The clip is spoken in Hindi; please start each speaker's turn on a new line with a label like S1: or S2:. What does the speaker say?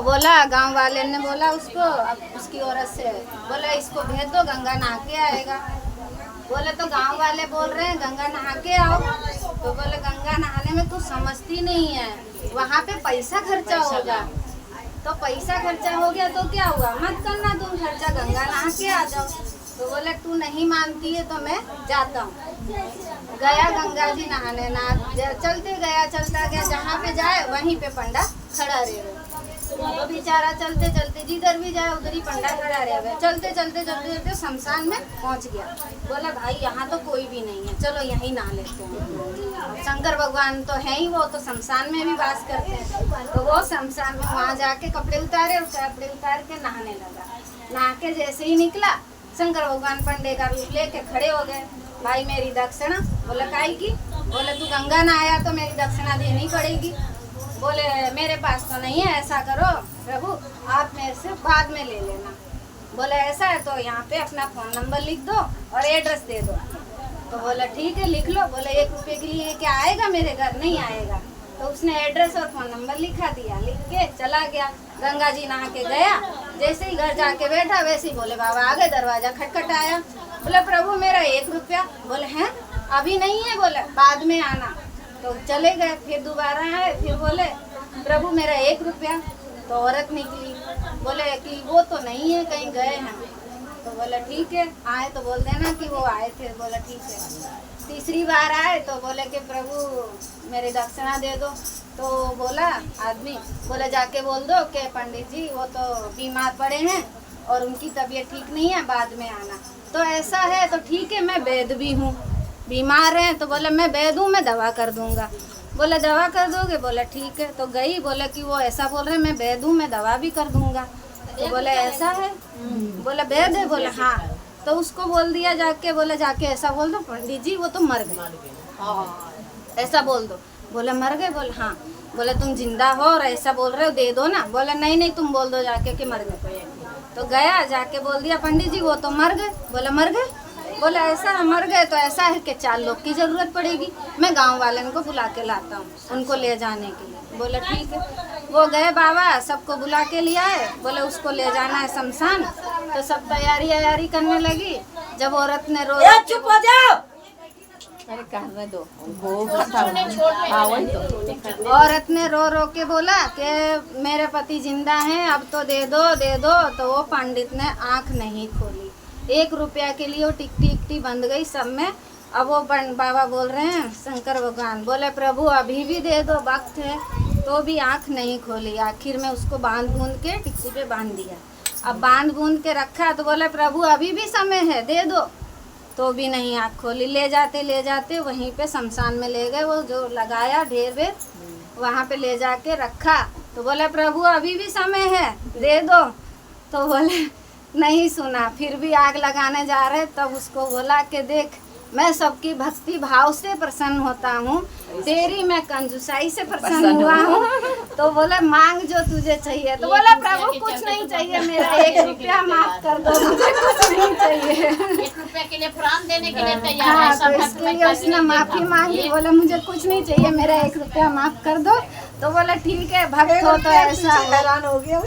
S1: बोला गांव वाले ने बोला उसको, अब उसकी औरत से बोला इसको भेज दो, गंगा नहा के आएगा। बोले तो गांव वाले बोल रहे हैं गंगा नहा के आओ। तो बोले गंगा नहाने में तू समझती नहीं है, वहाँ पे पैसा खर्चा होगा। तो पैसा खर्चा हो गया तो क्या हुआ, मत करना तुम खर्चा, गंगा नहा के आ जाओ। तो बोले तू नहीं मानती है तो मैं जाता हूँ। गया गंगा जी नहाने, चलते गया, चलता गया, जहाँ पे जाए वहीं पे पंडा खड़ा रहे। तो बेचारा चलते चलते जिधर भी जाए उधर ही पंडा खड़ा रह गया। चलते चलते चलते चलते शमशान में पहुंच गया। बोला भाई यहाँ तो कोई भी नहीं है, चलो यहीं नहा लेते हैं। शंकर भगवान तो है ही, वो तो शमशान में भी वास करते हैं। तो वो शमशान में वहाँ जाके कपड़े उतारे और कपड़े उतार के नहाने लगा। नहा के जैसे ही निकला, शंकर भगवान पंडे का रूप लेके खड़े हो गए। भाई मेरी दक्षिणा। बोला काई की? बोले तू गंगा नहाया तो मेरी दक्षिणा देनी पड़ेगी। बोले मेरे पास तो नहीं है, ऐसा करो प्रभु आप मेरे से बाद में ले लेना। बोले ऐसा है तो यहाँ पे अपना फ़ोन नंबर लिख दो और एड्रेस दे दो। तो बोला ठीक है लिख लो। बोले 1 रुपये के लिए क्या आएगा मेरे घर? नहीं आएगा। तो उसने एड्रेस और फ़ोन नंबर लिखा दिया, लिख के चला गया। गंगा जी नहा के गया, जैसे ही घर जाके बैठा वैसे ही बोले बाबा आ गए। दरवाज़ा खटखटाया। बोले प्रभु मेरा 1 रुपया। बोले हैं अभी नहीं है, बोले बाद में आना। तो चले गए, फिर दोबारा आए, फिर बोले प्रभु मेरा 1 रुपया। तो औरत निकली, बोले कि वो तो नहीं है, कहीं गए हैं। तो बोला ठीक है, आए तो बोल देना कि वो आए थे। बोला ठीक है। तीसरी बार आए तो बोले कि प्रभु मेरी दक्षिणा दे दो। तो बोला आदमी, बोला जाके बोल दो कि पंडित जी वो तो बीमार पड़े हैं और उनकी तबीयत ठीक नहीं है, बाद में आना। तो ऐसा है तो ठीक है, मैं वैद्य भी हूँ, बीमार हैं। तो बोले मैं वैद्य हूँ, मैं दवा कर दूंगा। बोले दवा कर दोगे? बोला ठीक है। तो गई, बोले कि वो ऐसा बोल रहे मैं वैद्य हूँ, मैं दवा भी कर दूंगा। तो बोले ऐसा है? बोला वैद्य है? बोले हाँ। तो उसको बोल दिया जाके, बोले जाके ऐसा बोल दो पंडित जी वो तो मर गए, ऐसा बोल दो। बोले मर गए? बोले हाँ। बोले तुम जिंदा हो और ऐसा बोल रहे हो, दे दो ना। बोले नहीं नहीं तुम बोल दो जाके कि मर गए। तो गया, जाके बोल दिया पंडित जी वो तो मर गए। बोले मर गए? बोला ऐसा मर गए तो ऐसा है कि 4 लोग की ज़रूरत पड़ेगी, मैं गांव वालों को बुला के लाता हूँ उनको ले जाने के लिए। बोला ठीक है। वो गए बाबा, सबको बुला के लिया है। बोले उसको ले जाना है शमशान। तो सब तैयारी करने लगी। जब औरत ने रो
S2: चुप हो जाओ।
S3: अरे कहने दो,
S1: औरत ने रो रो के बोला कि मेरे पति जिंदा हैं, अब तो दे दो दे दो। तो वो पंडित ने आँख नहीं खोली। 1 रुपया के लिए वो टिकटी बंद गई सब में। अब वो बाबा बोल रहे हैं शंकर भगवान, बोले प्रभु अभी भी दे दो, वक्त है। तो भी आँख नहीं खोली। आखिर में उसको बांध बूंद के टिकटी पे बांध दिया। अब बांध बूंद के रखा तो बोले प्रभु अभी भी समय है, दे दो। तो भी नहीं आँख खोली। ले जाते वहीं पे शमशान में ले गए। वो जो लगाया ढेर वेर वहाँ पे ले जाके रखा। तो बोले प्रभु अभी भी समय है, दे दो। तो बोले नहीं सुना। फिर भी आग लगाने जा रहे, तब उसको बोला कि देख मैं सबकी भक्ति भाव से प्रसन्न होता हूँ, तेरी मैं कंजूसाई से प्रसन्न हुआ हूँ। तो बोले मांग जो तुझे चाहिए। तो बोला प्रभु कुछ नहीं चाहिए, मेरा 1 रुपया माफ कर दो, मुझे कुछ नहीं चाहिए।
S2: 1 रुपया के लिए प्राण देने के लिए तैयार
S1: हाँ,
S2: है।
S1: तो इसके लिए उसने माफी मांगी। बोले मुझे कुछ नहीं चाहिए, मेरा 1 रुपया माफ कर दो। तो बोले ठीक है, भक्त हो तो ऐसा।
S3: हैरान हो गया।